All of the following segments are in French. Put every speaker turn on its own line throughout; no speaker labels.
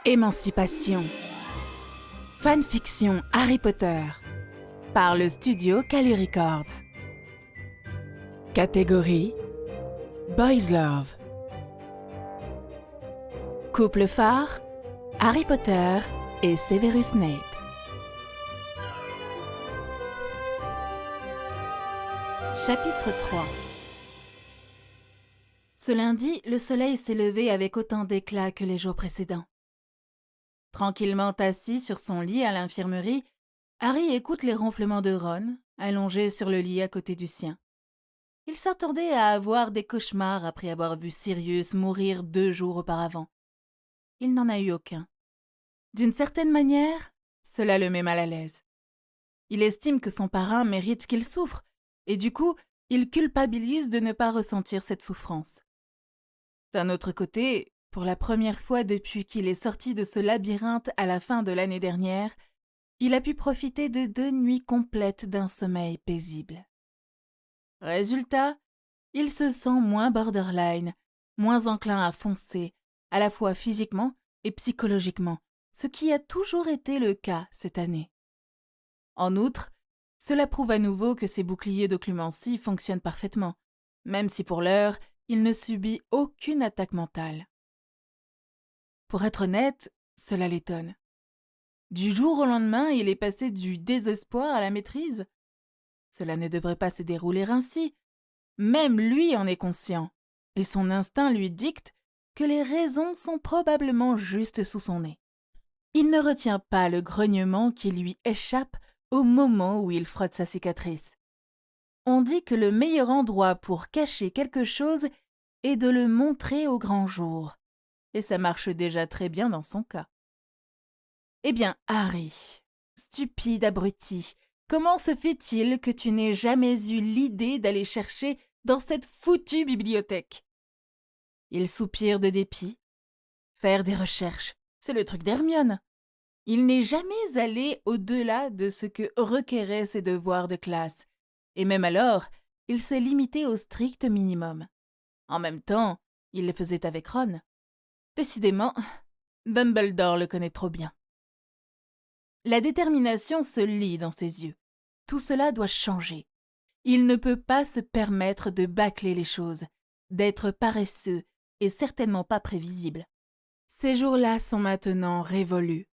Émancipation. Fanfiction Harry Potter. Par le studio Kalu Records. Catégorie Boys Love. Couple phare Harry Potter et Severus Snape. Chapitre 3. Ce lundi, le soleil s'est levé avec autant d'éclat que les jours précédents. Tranquillement assis sur son lit à l'infirmerie, Harry écoute les ronflements de Ron, allongé sur le lit à côté du sien. Il s'attendait à avoir des cauchemars après avoir vu Sirius mourir 2 jours auparavant. Il n'en a eu aucun. D'une certaine manière, cela le met mal à l'aise. Il estime que son parrain mérite qu'il souffre, et du coup, il culpabilise de ne pas ressentir cette souffrance. D'un autre côté, pour la première fois depuis qu'il est sorti de ce labyrinthe à la fin de l'année dernière, il a pu profiter de 2 nuits complètes d'un sommeil paisible. Résultat, il se sent moins borderline, moins enclin à foncer, à la fois physiquement et psychologiquement, ce qui a toujours été le cas cette année. En outre, cela prouve à nouveau que ses boucliers d'occlumencie fonctionnent parfaitement, même si pour l'heure, il ne subit aucune attaque mentale. Pour être honnête, cela l'étonne. Du jour au lendemain, il est passé du désespoir à la maîtrise. Cela ne devrait pas se dérouler ainsi. Même lui en est conscient, et son instinct lui dicte que les raisons sont probablement juste sous son nez. Il ne retient pas le grognement qui lui échappe au moment où il frotte sa cicatrice. On dit que le meilleur endroit pour cacher quelque chose est de le montrer au grand jour. Et ça marche déjà très bien dans son cas. Eh bien, Harry, stupide abruti, comment se fait-il que tu n'aies jamais eu l'idée d'aller chercher dans cette foutue bibliothèque? Il soupire de dépit. Faire des recherches, c'est le truc d'Hermione. Il n'est jamais allé au-delà de ce que requéraient ses devoirs de classe, et même alors, il s'est limité au strict minimum. En même temps, il le faisait avec Ron. Décidément, Dumbledore le connaît trop bien. La détermination se lit dans ses yeux. Tout cela doit changer. Il ne peut pas se permettre de bâcler les choses, d'être paresseux et certainement pas prévisible. Ces jours-là sont maintenant révolus,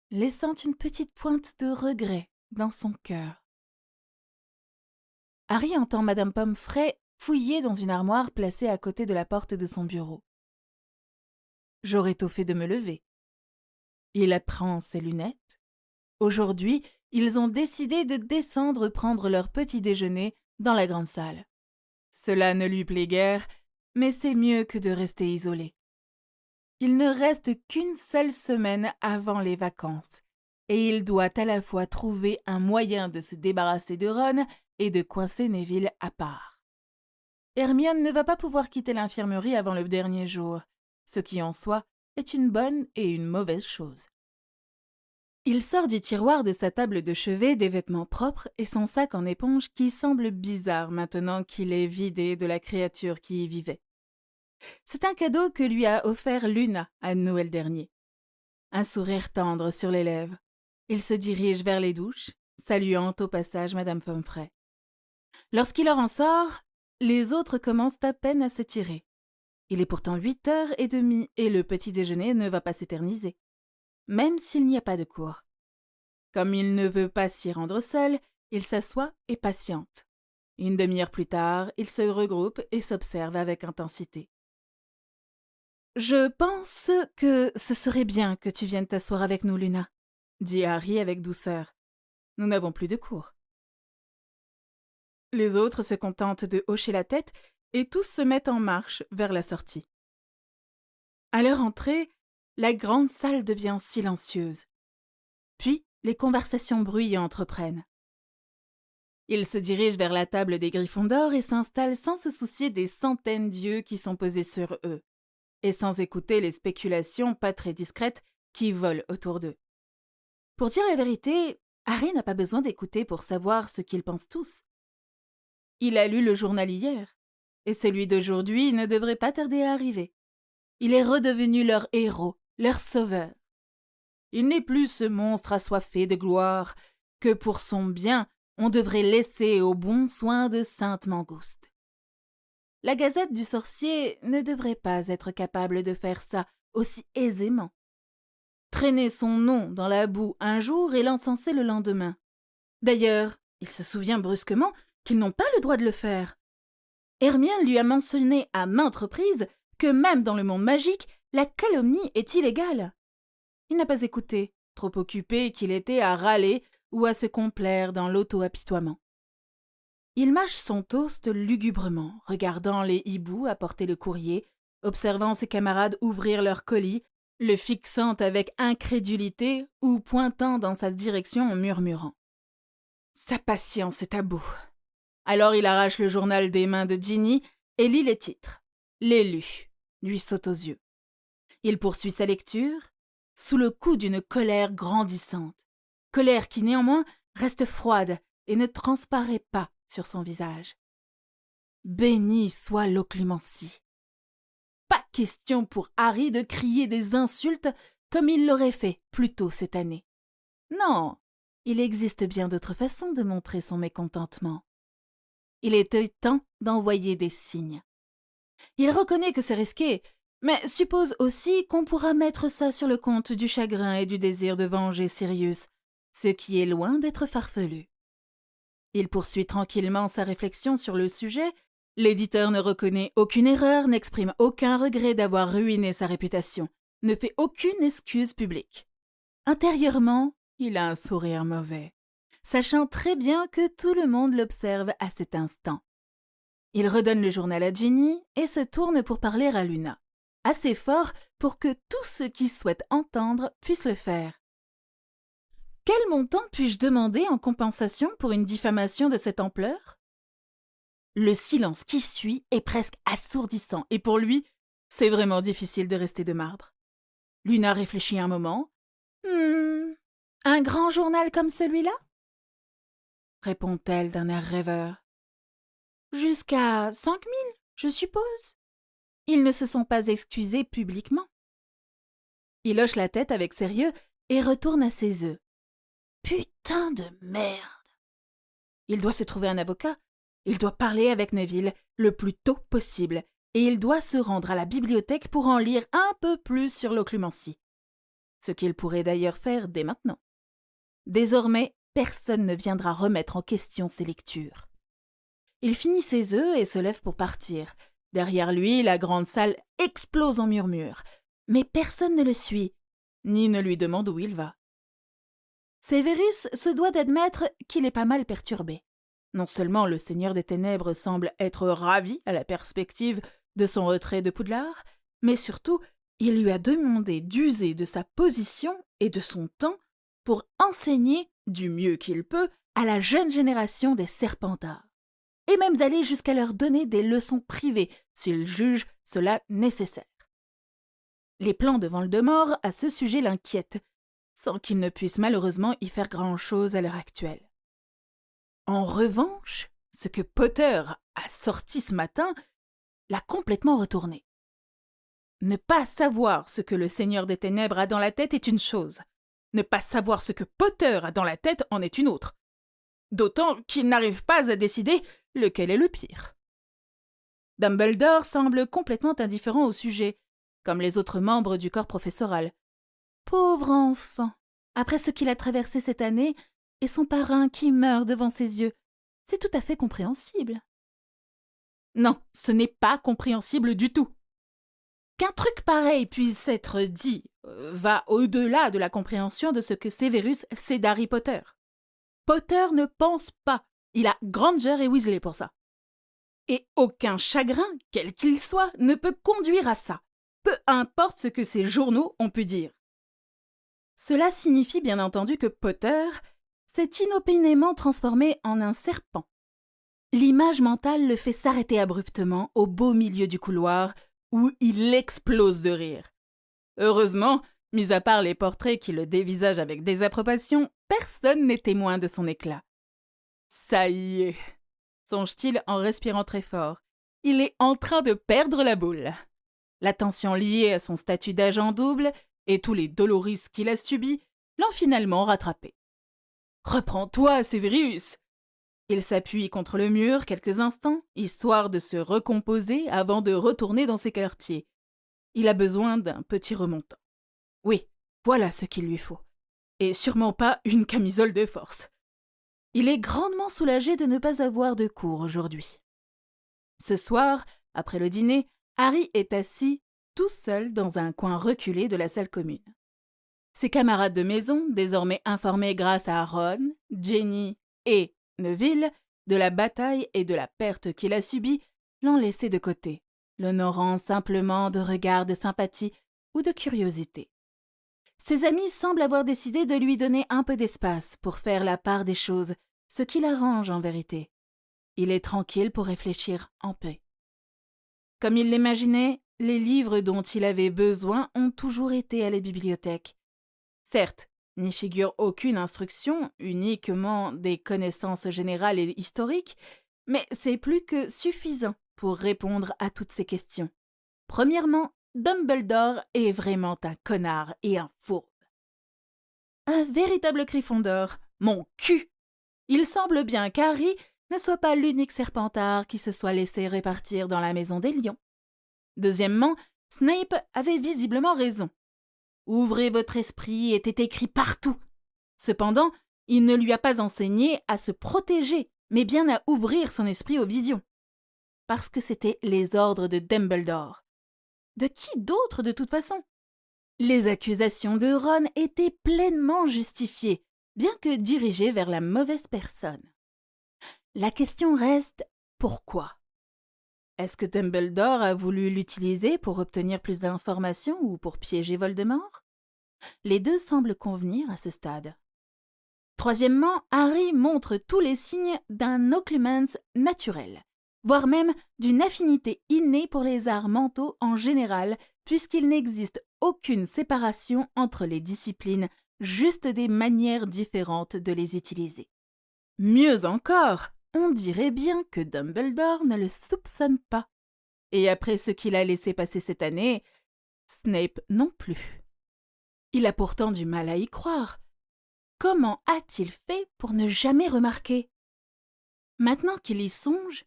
laissant une petite pointe de regret dans son cœur. Harry entend Madame Pomfrey fouiller dans une armoire placée à côté de la porte de son bureau. J'aurais tôt fait de me lever. Il apprend ses lunettes. Aujourd'hui, ils ont décidé de descendre prendre leur petit déjeuner dans la grande salle. Cela ne lui plaît guère, mais c'est mieux que de rester isolé. Il ne reste qu'une seule semaine avant les vacances, et il doit à la fois trouver un moyen de se débarrasser de Ron et de coincer Neville à part. Hermione ne va pas pouvoir quitter l'infirmerie avant le dernier jour, ce qui en soi est une bonne et une mauvaise chose. Il sort du tiroir de sa table de chevet des vêtements propres et son sac en éponge qui semble bizarre maintenant qu'il est vidé de la créature qui y vivait. C'est un cadeau que lui a offert Luna à Noël dernier. Un sourire tendre sur les lèvres. Il se dirige vers les douches, saluant au passage Madame Pomfrey. Lorsqu'il en sort, les autres commencent à peine à s'étirer. Il est pourtant 8h30 et le petit déjeuner ne va pas s'éterniser, même s'il n'y a pas de cours. Comme il ne veut pas s'y rendre seul, il s'assoit et patiente. Une demi-heure plus tard, il se regroupe et s'observe avec intensité. « Je pense que ce serait bien que tu viennes t'asseoir avec nous, Luna, » dit Harry avec douceur. « Nous n'avons plus de cours. » Les autres se contentent de hocher la tête et tous se mettent en marche vers la sortie. À leur entrée, la grande salle devient silencieuse. Puis, les conversations bruyantes reprennent. Ils se dirigent vers la table des Gryffondor et s'installent sans se soucier des centaines d'yeux qui sont posés sur eux, et sans écouter les spéculations pas très discrètes qui volent autour d'eux. Pour dire la vérité, Harry n'a pas besoin d'écouter pour savoir ce qu'ils pensent tous. Il a lu le journal hier, et celui d'aujourd'hui ne devrait pas tarder à arriver. Il est redevenu leur héros, leur sauveur. Il n'est plus ce monstre assoiffé de gloire que pour son bien on devrait laisser au bon soin de sainte Mangouste. La Gazette du sorcier ne devrait pas être capable de faire ça aussi aisément. Traîner son nom dans la boue un jour et l'encenser le lendemain. D'ailleurs, il se souvient brusquement qu'ils n'ont pas le droit de le faire. Hermione lui a mentionné à maintes reprises que même dans le monde magique, la calomnie est illégale. Il n'a pas écouté, trop occupé qu'il était à râler ou à se complaire dans l'auto-apitoiement. Il mâche son toast lugubrement, regardant les hiboux apporter le courrier, observant ses camarades ouvrir leurs colis, le fixant avec incrédulité ou pointant dans sa direction en murmurant. Sa patience est à bout. Alors il arrache le journal des mains de Ginny et lit les titres. L'élu lui saute aux yeux. Il poursuit sa lecture, sous le coup d'une colère grandissante. Colère qui néanmoins reste froide et ne transparaît pas sur son visage. Béni soit l'occlumencie. Pas question pour Harry de crier des insultes comme il l'aurait fait plus tôt cette année. Non, il existe bien d'autres façons de montrer son mécontentement. Il était temps d'envoyer des signes. Il reconnaît que c'est risqué, mais suppose aussi qu'on pourra mettre ça sur le compte du chagrin et du désir de venger Sirius, ce qui est loin d'être farfelu. Il poursuit tranquillement sa réflexion sur le sujet. L'éditeur ne reconnaît aucune erreur, n'exprime aucun regret d'avoir ruiné sa réputation, ne fait aucune excuse publique. Intérieurement, il a un sourire mauvais, sachant très bien que tout le monde l'observe à cet instant. Il redonne le journal à Ginny et se tourne pour parler à Luna, assez fort pour que tous ceux qui souhaitent entendre puissent le faire. Quel montant puis-je demander en compensation pour une diffamation de cette ampleur? Le silence qui suit est presque assourdissant et pour lui, c'est vraiment difficile de rester de marbre. Luna réfléchit un moment. Un grand journal comme celui-là? Répond-elle d'un air rêveur. Jusqu'à 5 000, je suppose. Ils ne se sont pas excusés publiquement. Il hoche la tête avec sérieux et retourne à ses œufs. Putain de merde! Il doit se trouver un avocat, il doit parler avec Neville le plus tôt possible, et il doit se rendre à la bibliothèque pour en lire un peu plus sur l'occlumencie. Ce qu'il pourrait d'ailleurs faire dès maintenant. Désormais, personne ne viendra remettre en question ses lectures. Il finit ses œufs et se lève pour partir. Derrière lui, la grande salle explose en murmures. Mais personne ne le suit, ni ne lui demande où il va. Severus se doit d'admettre qu'il est pas mal perturbé. Non seulement le Seigneur des Ténèbres semble être ravi à la perspective de son retrait de Poudlard, mais surtout, il lui a demandé d'user de sa position et de son temps pour enseigner, du mieux qu'il peut, à la jeune génération des Serpentards, et même d'aller jusqu'à leur donner des leçons privées s'il juge cela nécessaire. Les plans de Voldemort à ce sujet l'inquiètent, sans qu'il ne puisse malheureusement y faire grand-chose à l'heure actuelle. En revanche, ce que Potter a sorti ce matin l'a complètement retourné. Ne pas savoir ce que le Seigneur des Ténèbres a dans la tête est une chose. Ne pas savoir ce que Potter a dans la tête en est une autre. D'autant qu'il n'arrive pas à décider lequel est le pire. Dumbledore semble complètement indifférent au sujet, comme les autres membres du corps professoral. Pauvre enfant, après ce qu'il a traversé cette année, et son parrain qui meurt devant ses yeux, c'est tout à fait compréhensible. Non, ce n'est pas compréhensible du tout. Qu'un truc pareil puisse être dit va au-delà de la compréhension de ce que Severus sait d'Harry Potter. Potter ne pense pas, il a Granger et Weasley pour ça. Et aucun chagrin, quel qu'il soit, ne peut conduire à ça, peu importe ce que ces journaux ont pu dire. Cela signifie bien entendu que Potter s'est inopinément transformé en un serpent. L'image mentale le fait s'arrêter abruptement au beau milieu du couloir où il explose de rire. Heureusement, mis à part les portraits qui le dévisagent avec désapprobation, personne n'est témoin de son éclat. Ça y est, songe-t-il en respirant très fort. Il est en train de perdre la boule. La tension liée à son statut d'agent double et tous les doloris qu'il a subis l'ont finalement rattrapé. « Reprends-toi, Sévérius !» Il s'appuie contre le mur quelques instants, histoire de se recomposer avant de retourner dans ses quartiers. Il a besoin d'un petit remontant. Oui, voilà ce qu'il lui faut. Et sûrement pas une camisole de force. Il est grandement soulagé de ne pas avoir de cours aujourd'hui. Ce soir, après le dîner, Harry est assis tout seul dans un coin reculé de la salle commune. Ses camarades de maison, désormais informés grâce à Ron, Ginny et Neville de la bataille et de la perte qu'il a subie, l'ont laissé de côté, l'honorant simplement de regards de sympathie ou de curiosité. Ses amis semblent avoir décidé de lui donner un peu d'espace pour faire la part des choses, ce qui l'arrange en vérité. Il est tranquille pour réfléchir en paix. Comme il l'imaginait, les livres dont il avait besoin ont toujours été à la bibliothèque. Certes, n'y figure aucune instruction, uniquement des connaissances générales et historiques, mais c'est plus que suffisant pour répondre à toutes ces questions. Premièrement, Dumbledore est vraiment un connard et un fourbe. Un véritable Gryffondor, mon cul! Il semble bien qu'Harry ne soit pas l'unique Serpentard qui se soit laissé répartir dans la maison des lions. Deuxièmement, Snape avait visiblement raison. « Ouvrez votre esprit » était écrit partout. Cependant, il ne lui a pas enseigné à se protéger, mais bien à ouvrir son esprit aux visions. Parce que c'étaient les ordres de Dumbledore. De qui d'autre de toute façon? Les accusations de Ron étaient pleinement justifiées, bien que dirigées vers la mauvaise personne. La question reste pourquoi? Est-ce que Dumbledore a voulu l'utiliser pour obtenir plus d'informations ou pour piéger Voldemort? Les deux semblent convenir à ce stade. Troisièmement, Harry montre tous les signes d'un occlumens naturel, voire même d'une affinité innée pour les arts mentaux en général, puisqu'il n'existe aucune séparation entre les disciplines, juste des manières différentes de les utiliser. Mieux encore, on dirait bien que Dumbledore ne le soupçonne pas. Et après ce qu'il a laissé passer cette année, Snape non plus. Il a pourtant du mal à y croire. Comment a-t-il fait pour ne jamais remarquer? Maintenant qu'il y songe,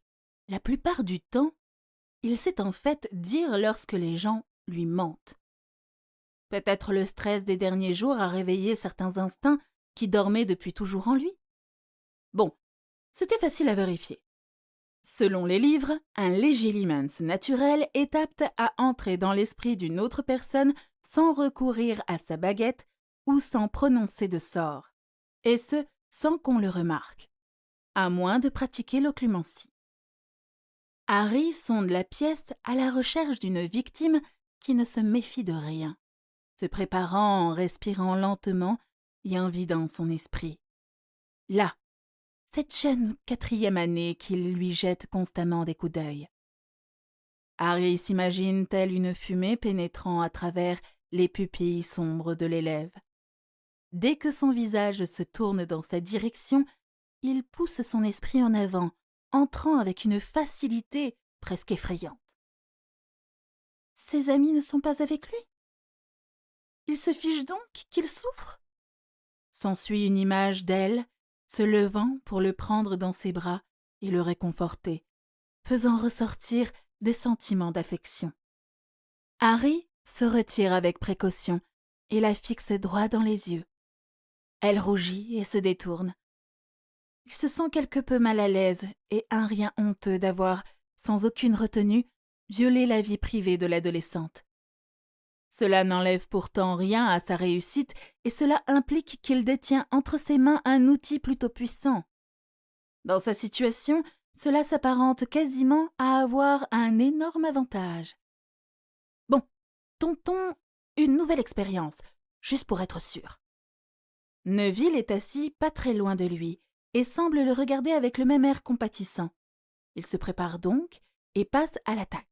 la plupart du temps, il sait en fait dire lorsque les gens lui mentent. Peut-être le stress des derniers jours a réveillé certains instincts qui dormaient depuis toujours en lui. Bon, c'était facile à vérifier. Selon les livres, un légilimens naturel est apte à entrer dans l'esprit d'une autre personne sans recourir à sa baguette ou sans prononcer de sort, et ce, sans qu'on le remarque, à moins de pratiquer l'occlumencie. Harry sonde la pièce à la recherche d'une victime qui ne se méfie de rien, se préparant en respirant lentement et en vidant son esprit. Là, cette jeune 4e année qu'il lui jette constamment des coups d'œil. Harry s'imagine telle une fumée pénétrant à travers les pupilles sombres de l'élève. Dès que son visage se tourne dans sa direction, il pousse son esprit en avant, entrant avec une facilité presque effrayante. Ses amis ne sont pas avec lui? Il se fiche donc qu'il souffre? S'ensuit une image d'elle, se levant pour le prendre dans ses bras et le réconforter, faisant ressortir des sentiments d'affection. Harry se retire avec précaution et la fixe droit dans les yeux. Elle rougit et se détourne. Il se sent quelque peu mal à l'aise et un rien honteux d'avoir, sans aucune retenue, violé la vie privée de l'adolescente. Cela n'enlève pourtant rien à sa réussite et cela implique qu'il détient entre ses mains un outil plutôt puissant. Dans sa situation, cela s'apparente quasiment à avoir un énorme avantage. Bon, tentons une nouvelle expérience, juste pour être sûr. Neville est assis pas très loin de lui et semble le regarder avec le même air compatissant. Il se prépare donc et passe à l'attaque.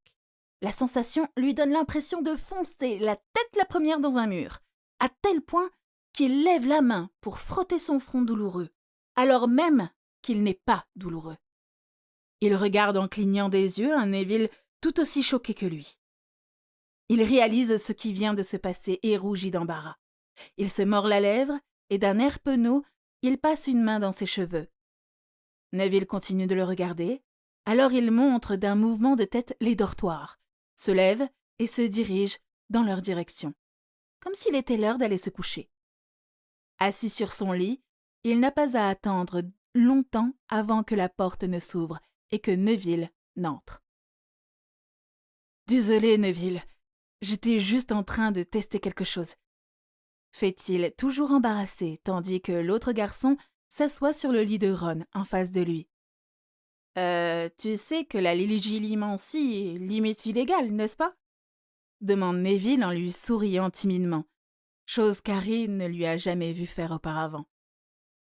La sensation lui donne l'impression de foncer la tête la première dans un mur, à tel point qu'il lève la main pour frotter son front douloureux, alors même qu'il n'est pas douloureux. Il regarde en clignant des yeux un Neville tout aussi choqué que lui. Il réalise ce qui vient de se passer et rougit d'embarras. Il se mord la lèvre et d'un air penaud, il passe une main dans ses cheveux. Neville continue de le regarder, alors il montre d'un mouvement de tête les dortoirs, se lève et se dirige dans leur direction, comme s'il était l'heure d'aller se coucher. Assis sur son lit, il n'a pas à attendre longtemps avant que la porte ne s'ouvre et que Neville n'entre. « Désolé, Neville, j'étais juste en train de tester quelque chose. » fait-il, toujours embarrassé, tandis que l'autre garçon s'assoit sur le lit de Ron en face de lui. Tu sais que la légilimencie est limite illégale, n'est-ce pas? Demande Neville en lui souriant timidement, chose qu'Harry ne lui a jamais vu faire auparavant.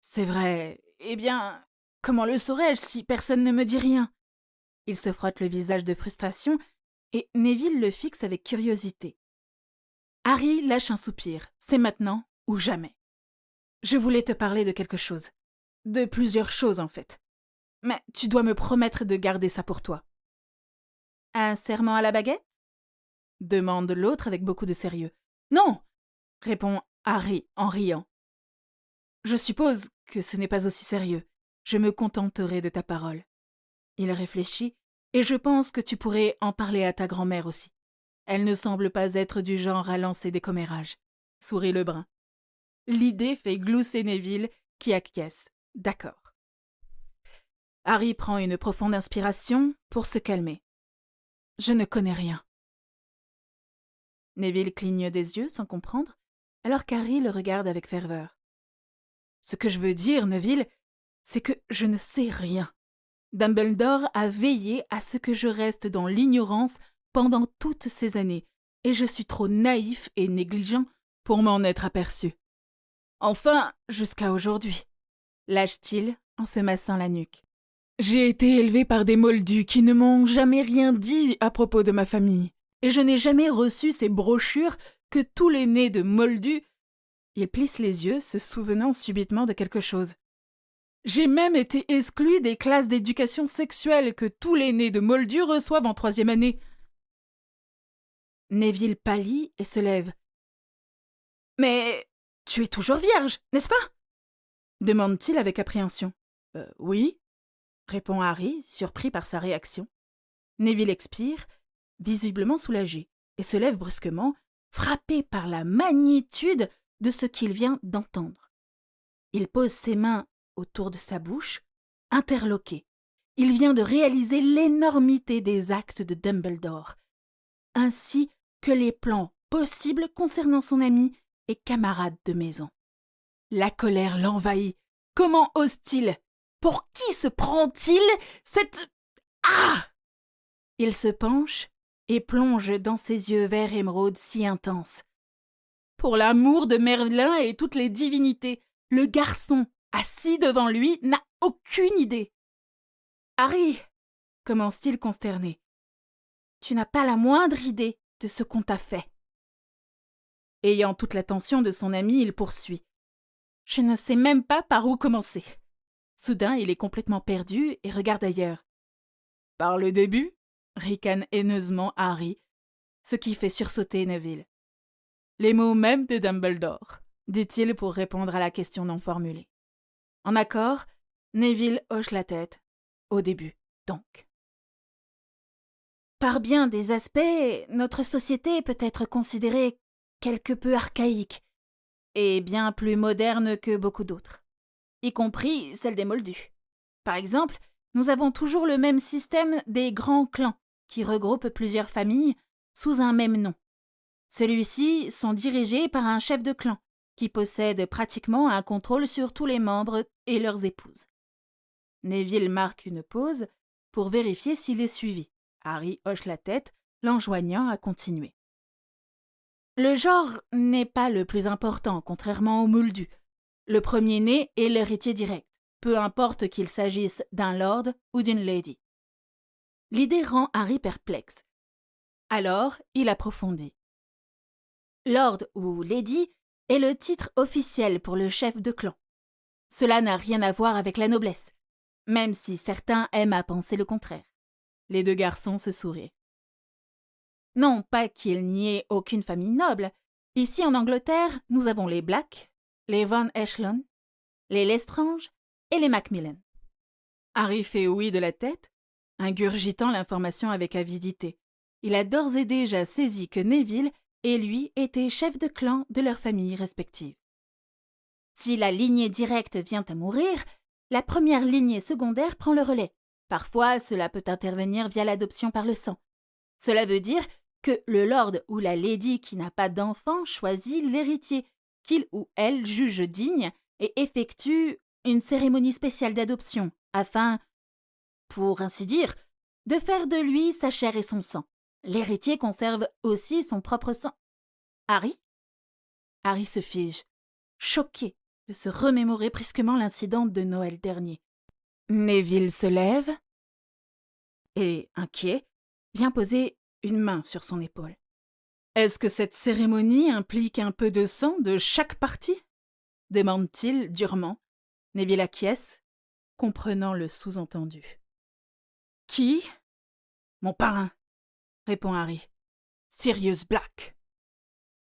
C'est vrai. Eh bien, comment le saurais-je si personne ne me dit rien? Il se frotte le visage de frustration et Neville le fixe avec curiosité. Harry lâche un soupir. C'est maintenant ou jamais. Je voulais te parler de quelque chose. De plusieurs choses, en fait. Mais tu dois me promettre de garder ça pour toi. Un serment à la baguette? Demande l'autre avec beaucoup de sérieux. Non! Répond Harry en riant. Je suppose que ce n'est pas aussi sérieux. Je me contenterai de ta parole. Il réfléchit, et je pense que tu pourrais en parler à ta grand-mère aussi. Elle ne semble pas être du genre à lancer des commérages. Sourit le brun. L'idée fait glousser Neville, qui acquiesce. D'accord. Harry prend une profonde inspiration pour se calmer. Je ne connais rien. Neville cligne des yeux sans comprendre, alors qu'Harry le regarde avec ferveur. Ce que je veux dire, Neville, c'est que je ne sais rien. Dumbledore a veillé à ce que je reste dans l'ignorance pendant toutes ces années, et je suis trop naïf et négligent pour m'en être aperçu. Enfin, jusqu'à aujourd'hui, lâche-t-il en se massant la nuque. J'ai été élevé par des moldus qui ne m'ont jamais rien dit à propos de ma famille, et je n'ai jamais reçu ces brochures que tous les nés de moldus... Il plisse les yeux, se souvenant subitement de quelque chose. J'ai même été exclu des classes d'éducation sexuelle que tous les nés de moldus reçoivent en 3e année. Neville pâlit et se lève. « Mais tu es toujours vierge, n'est-ce pas ?» demande-t-il avec appréhension. « Oui », répond Harry, surpris par sa réaction. Neville expire, visiblement soulagé, et se lève brusquement, frappé par la magnitude de ce qu'il vient d'entendre. Il pose ses mains autour de sa bouche, interloqué. Il vient de réaliser l'énormité des actes de Dumbledore, ainsi que les plans possibles concernant son ami et camarade de maison. La colère l'envahit. Comment ose-t-il? Pour qui se prend-il cette... Ah! Il se penche et plonge dans ses yeux vert émeraude si intenses. Pour l'amour de Merlin et toutes les divinités, le garçon, assis devant lui, n'a aucune idée. « Harry !» commence-t-il consterné. « Tu n'as pas la moindre idée de ce qu'on t'a fait. » Ayant toute l'attention de son ami, il poursuit. « Je ne sais même pas par où commencer. » Soudain, il est complètement perdu et regarde ailleurs. « Par le début ?» ricane haineusement Harry, ce qui fait sursauter Neville. « Les mots même de Dumbledore », dit-il pour répondre à la question non formulée. En accord, Neville hoche la tête. Au début, donc. Par bien des aspects, notre société peut être considérée quelque peu archaïque et bien plus moderne que beaucoup d'autres, y compris celle des Moldus. Par exemple, nous avons toujours le même système des grands clans qui regroupent plusieurs familles sous un même nom. Celui-ci sont dirigés par un chef de clan qui possède pratiquement un contrôle sur tous les membres et leurs épouses. Neville marque une pause pour vérifier s'il est suivi. Harry hoche la tête, l'enjoignant à continuer. Le genre n'est pas le plus important, contrairement aux Moldus. Le premier-né est l'héritier direct, peu importe qu'il s'agisse d'un lord ou d'une lady. L'idée rend Harry perplexe. Alors, il approfondit. Lord ou lady est le titre officiel pour le chef de clan. Cela n'a rien à voir avec la noblesse, même si certains aiment à penser le contraire. Les deux garçons se sourient. Non pas qu'il n'y ait aucune famille noble. Ici en Angleterre, nous avons les Black, les Van Echelon, les Lestrange et les Macmillan. Harry fait oui de la tête, ingurgitant l'information avec avidité. Il a d'ores et déjà saisi que Neville et lui étaient chefs de clan de leurs familles respectives. Si la lignée directe vient à mourir, la première lignée secondaire prend le relais. Parfois, cela peut intervenir via l'adoption par le sang. Cela veut dire que le lord ou la lady qui n'a pas d'enfant choisit l'héritier, qu'il ou elle juge digne et effectue une cérémonie spéciale d'adoption afin, pour ainsi dire, de faire de lui sa chair et son sang. L'héritier conserve aussi son propre sang. Harry se fige, choqué de se remémorer brusquement l'incident de Noël dernier. Neville se lève et, inquiet, vient poser une main sur son épaule. Est-ce que cette cérémonie implique un peu de sang de chaque partie ? Demande-t-il durement. Neville acquiesce, comprenant le sous-entendu. Qui ? Mon parrain, répond Harry. Sirius Black.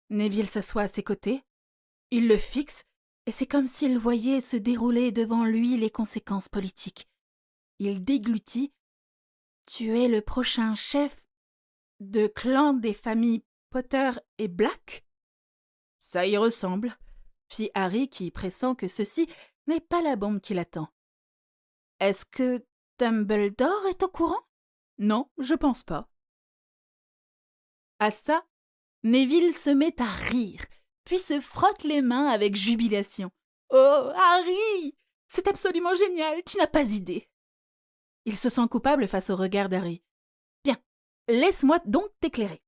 Neville s'assoit à ses côtés. Il le fixe, et c'est comme s'il voyait se dérouler devant lui les conséquences politiques. Il déglutit. Tu es le prochain chef de clan des familles Potter et Black ? Ça y ressemble, fit Harry qui pressent que ceci n'est pas la bombe qui l'attend. Est-ce que Dumbledore est au courant ? Non, je pense pas. À ça, Neville se met à rire, puis se frotte les mains avec jubilation. Oh, Harry ! C'est absolument génial, tu n'as pas idée. Il se sent coupable face au regard d'Harry. Bien, laisse-moi donc t'éclairer.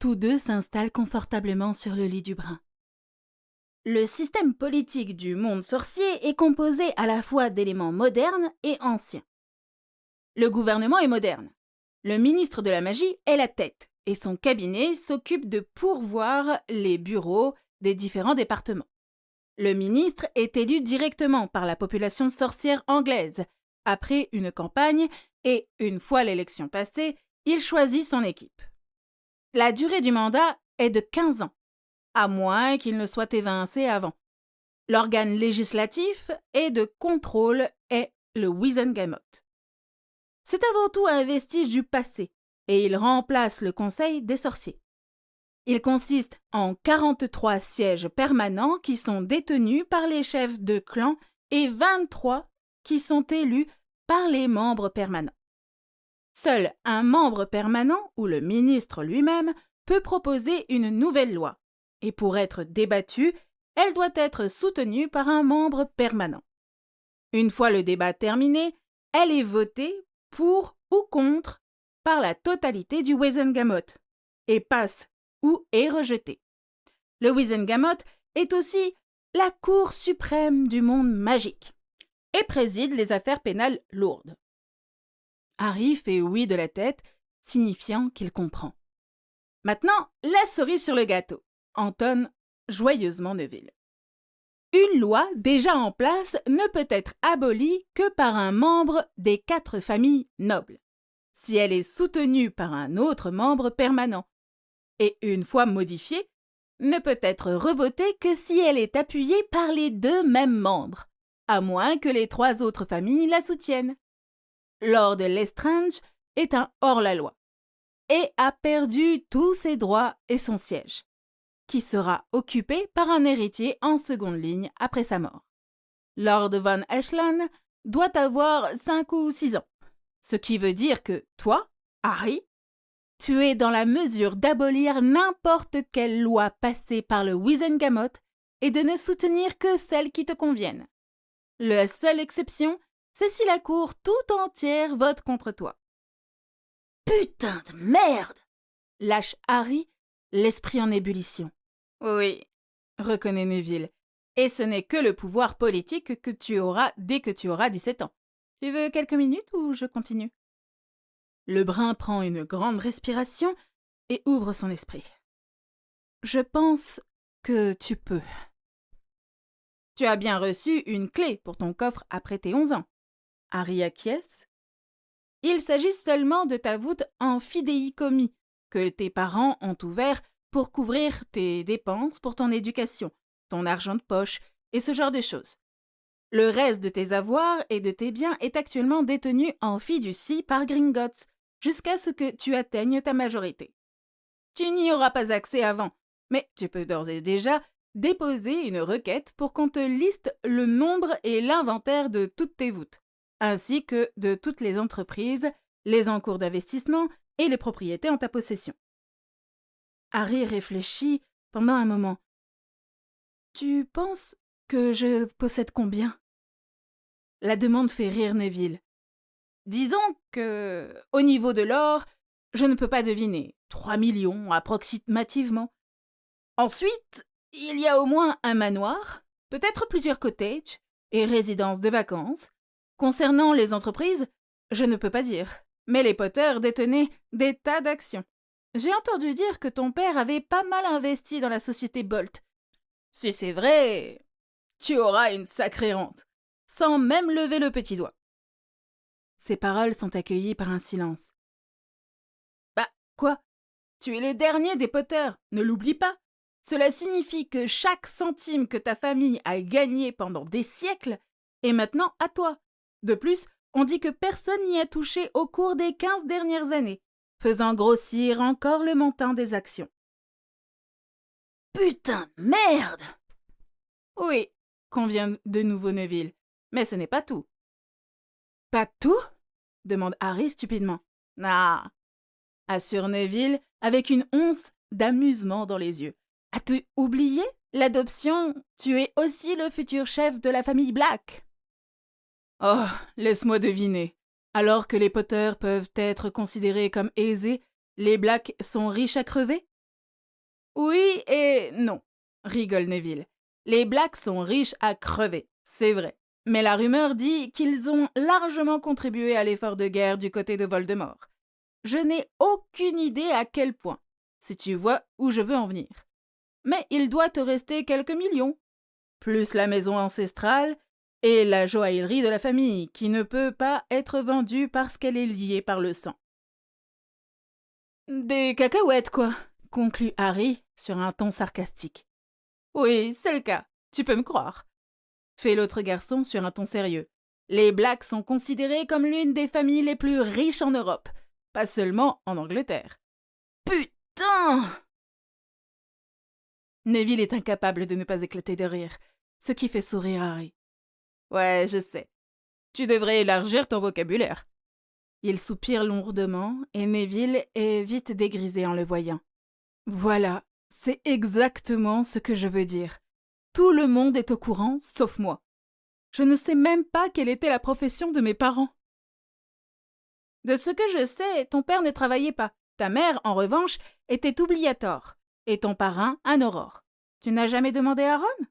Tous deux s'installent confortablement sur le lit du brun. Le système politique du monde sorcier est composé à la fois d'éléments modernes et anciens. Le gouvernement est moderne. Le ministre de la magie est la tête, et son cabinet s'occupe de pourvoir les bureaux des différents départements. Le ministre est élu directement par la population sorcière anglaise, après une campagne, et une fois l'élection passée, il choisit son équipe. La durée du mandat est de 15 ans, à moins qu'il ne soit évincé avant. L'organe législatif et de contrôle est le Wizengamot. C'est avant tout un vestige du passé, et il remplace le Conseil des sorciers. Il consiste en 43 sièges permanents qui sont détenus par les chefs de clan et 23 qui sont élus par les membres permanents. Seul un membre permanent ou le ministre lui-même peut proposer une nouvelle loi, et pour être débattue, elle doit être soutenue par un membre permanent. Une fois le débat terminé, elle est votée pour ou contre par la totalité du Wizengamot et passe ou est rejetée. Le Wizengamot est aussi la Cour suprême du monde magique et préside les affaires pénales lourdes. Harry fait oui de la tête, signifiant qu'il comprend. Maintenant, la cerise sur le gâteau, entonne joyeusement Neville. Une loi déjà en place ne peut être abolie que par un membre des 4 familles nobles, si elle est soutenue par un autre membre permanent, et une fois modifiée, ne peut être revotée que si elle est appuyée par les 2 mêmes membres, à moins que les 3 autres familles la soutiennent. Lord Lestrange est un hors-la-loi et a perdu tous ses droits et son siège, qui sera occupé par un héritier en seconde ligne après sa mort. Lord Van Echelon doit avoir 5 ou 6 ans, ce qui veut dire que toi, Harry, tu es dans la mesure d'abolir n'importe quelle loi passée par le Wizengamot et de ne soutenir que celles qui te conviennent. La seule exception, c'est si la cour tout entière vote contre toi. Putain de merde! Lâche Harry, l'esprit en ébullition. Oui, reconnaît Neville, et ce n'est que le pouvoir politique que tu auras dès que tu auras 17 ans. Tu veux quelques minutes ou je continue? Le brun prend une grande respiration et ouvre son esprit. Je pense que tu peux. Tu as bien reçu une clé pour ton coffre après tes 11 ans. Harry acquiesce. Il s'agit seulement de ta voûte en fidéicommis, que tes parents ont ouvert pour couvrir tes dépenses pour ton éducation, ton argent de poche et ce genre de choses. Le reste de tes avoirs et de tes biens est actuellement détenu en fiducie par Gringotts jusqu'à ce que tu atteignes ta majorité. Tu n'y auras pas accès avant, mais tu peux d'ores et déjà déposer une requête pour qu'on te liste le nombre et l'inventaire de toutes tes voûtes, ainsi que de toutes les entreprises, les encours d'investissement et les propriétés en ta possession. Harry réfléchit pendant un moment. Tu penses que je possède combien? La demande fait rire Neville. Disons que, au niveau de l'or, je ne peux pas deviner. 3 millions approximativement. Ensuite, il y a au moins un manoir, peut-être plusieurs cottages et résidences de vacances. Concernant les entreprises, je ne peux pas dire, mais les Potter détenaient des tas d'actions. J'ai entendu dire que ton père avait pas mal investi dans la société Bolt. Si c'est vrai, tu auras une sacrée rente, sans même lever le petit doigt. Ces paroles sont accueillies par un silence. Bah, quoi? Tu es le dernier des Potter, ne l'oublie pas. Cela signifie que chaque centime que ta famille a gagné pendant des siècles est maintenant à toi. De plus, on dit que personne n'y a touché au cours des 15 dernières années, faisant grossir encore le montant des actions. Putain de merde! Oui, convient de nouveau Neville, mais ce n'est pas tout. Pas tout? Demande Harry stupidement. Ah! Assure Neville avec une once d'amusement dans les yeux. As-tu oublié l'adoption? Tu es aussi le futur chef de la famille Black. Oh, laisse-moi deviner. Alors que les Potter peuvent être considérés comme aisés, les Black sont riches à crever? Oui et non, rigole Neville. Les Blacks sont riches à crever, c'est vrai. Mais la rumeur dit qu'ils ont largement contribué à l'effort de guerre du côté de Voldemort. Je n'ai aucune idée à quel point, si tu vois où je veux en venir. Mais il doit te rester quelques millions, plus la maison ancestrale et la joaillerie de la famille, qui ne peut pas être vendue parce qu'elle est liée par le sang. Des cacahuètes, quoi, conclut Harry sur un ton sarcastique. Oui, c'est le cas, tu peux me croire, fait l'autre garçon sur un ton sérieux. Les Blacks sont considérés comme l'une des familles les plus riches en Europe, pas seulement en Angleterre. Putain! Neville est incapable de ne pas éclater de rire, ce qui fait sourire Harry. Ouais, je sais. Tu devrais élargir ton vocabulaire. Il soupire lourdement et Neville est vite dégrisé en le voyant. Voilà, c'est exactement ce que je veux dire. Tout le monde est au courant, sauf moi. Je ne sais même pas quelle était la profession de mes parents. De ce que je sais, ton père ne travaillait pas. Ta mère, en revanche, était oubliator. Et ton parrain, un aurore. Tu n'as jamais demandé à Ron?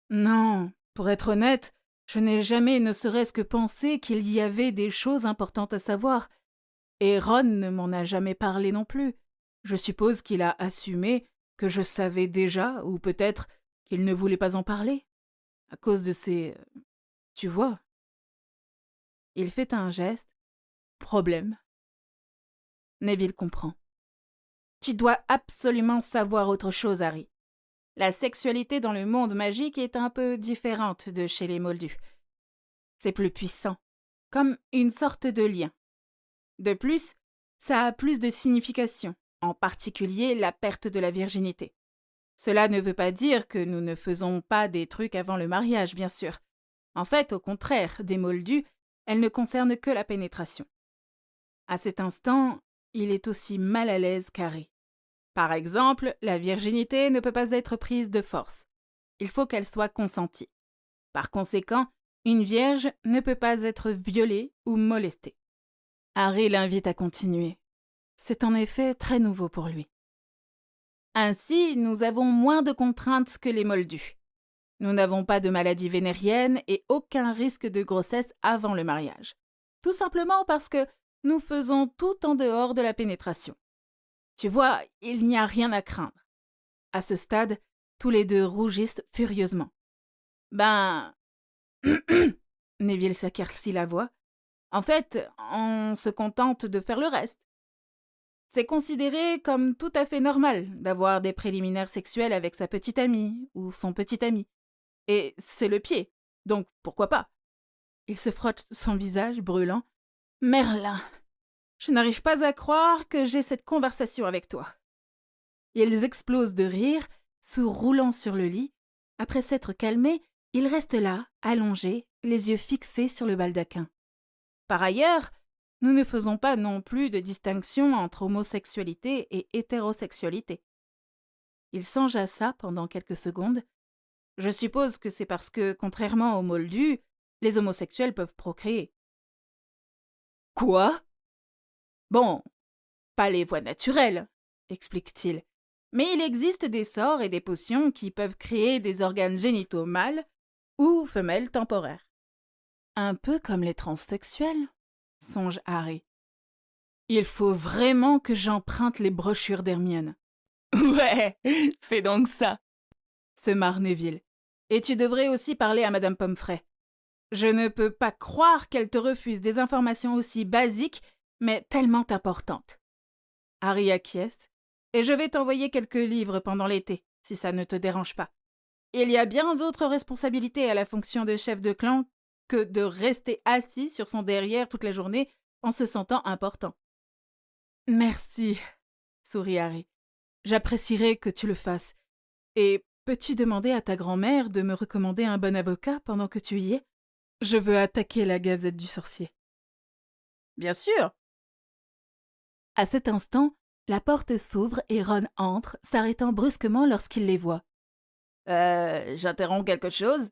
Non, pour être honnête, je n'ai jamais ne serait-ce que pensé qu'il y avait des choses importantes à savoir. Et Ron ne m'en a jamais parlé non plus. Je suppose qu'il a assumé que je savais déjà, ou peut-être qu'il ne voulait pas en parler. À cause de ses... Tu vois. Il fait un geste. Problème. Neville comprend. Tu dois absolument savoir autre chose, Harry. La sexualité dans le monde magique est un peu différente de chez les Moldus. C'est plus puissant, comme une sorte de lien. De plus, ça a plus de signification, en particulier la perte de la virginité. Cela ne veut pas dire que nous ne faisons pas des trucs avant le mariage, bien sûr. En fait, au contraire, des Moldus, elles ne concernent que la pénétration. À cet instant, il est aussi mal à l'aise qu'Harry. Par exemple, la virginité ne peut pas être prise de force. Il faut qu'elle soit consentie. Par conséquent, une vierge ne peut pas être violée ou molestée. Harry l'invite à continuer. C'est en effet très nouveau pour lui. Ainsi, nous avons moins de contraintes que les Moldus. Nous n'avons pas de maladie vénérienne et aucun risque de grossesse avant le mariage. Tout simplement parce que nous faisons tout en dehors de la pénétration. Tu vois, il n'y a rien à craindre. À ce stade, tous les deux rougissent furieusement. Ben... Neville s'éclaircit la voix. En fait, on se contente de faire le reste. C'est considéré comme tout à fait normal d'avoir des préliminaires sexuels avec sa petite amie ou son petit ami. Et c'est le pied, donc pourquoi pas? Il se frotte son visage brûlant. Merlin, je n'arrive pas à croire que j'ai cette conversation avec toi. Ils explosent de rire, se roulant sur le lit. Après s'être calmés, ils restent là, allongés, les yeux fixés sur le baldaquin. Par ailleurs, nous ne faisons pas non plus de distinction entre homosexualité et hétérosexualité. Il songe à ça pendant quelques secondes. Je suppose que c'est parce que, contrairement aux moldus, les homosexuels peuvent procréer. Quoi? Bon, pas les voies naturelles, explique-t-il. Mais il existe des sorts et des potions qui peuvent créer des organes génitaux mâles ou femelles temporaires. Un peu comme les transsexuels, songe Harry. Il faut vraiment que j'emprunte les brochures d'Hermione. Ouais, fais donc ça, se marre Neville. Et tu devrais aussi parler à Madame Pomfrey. Je ne peux pas croire qu'elle te refuse des informations aussi basiques, mais tellement importantes. Harry acquiesce, et je vais t'envoyer quelques livres pendant l'été, si ça ne te dérange pas. Il y a bien d'autres responsabilités à la fonction de chef de clan que de rester assis sur son derrière toute la journée en se sentant important. Merci, sourit Harry. J'apprécierais que tu le fasses. Et peux-tu demander à ta grand-mère de me recommander un bon avocat pendant que tu y es? Je veux attaquer la Gazette du Sorcier. Bien sûr. À cet instant, la porte s'ouvre et Ron entre, s'arrêtant brusquement lorsqu'il les voit. J'interromps quelque chose?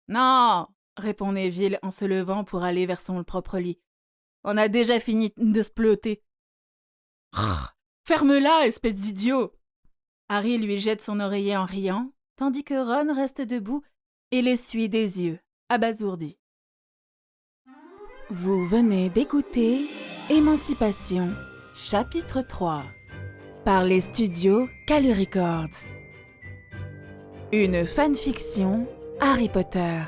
Non, répond Neville en se levant pour aller vers son propre lit. On a déjà fini de se ploter. Ferme-la, espèce d'idiot! Harry lui jette son oreiller en riant, tandis que Ron reste debout et l'essuie des yeux, abasourdi. Vous venez d'écouter Émancipation, chapitre 3, par les studios Calu Records. Une fanfiction Harry Potter.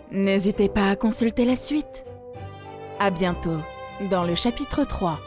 N'hésitez pas à consulter la suite. À bientôt dans le chapitre 3.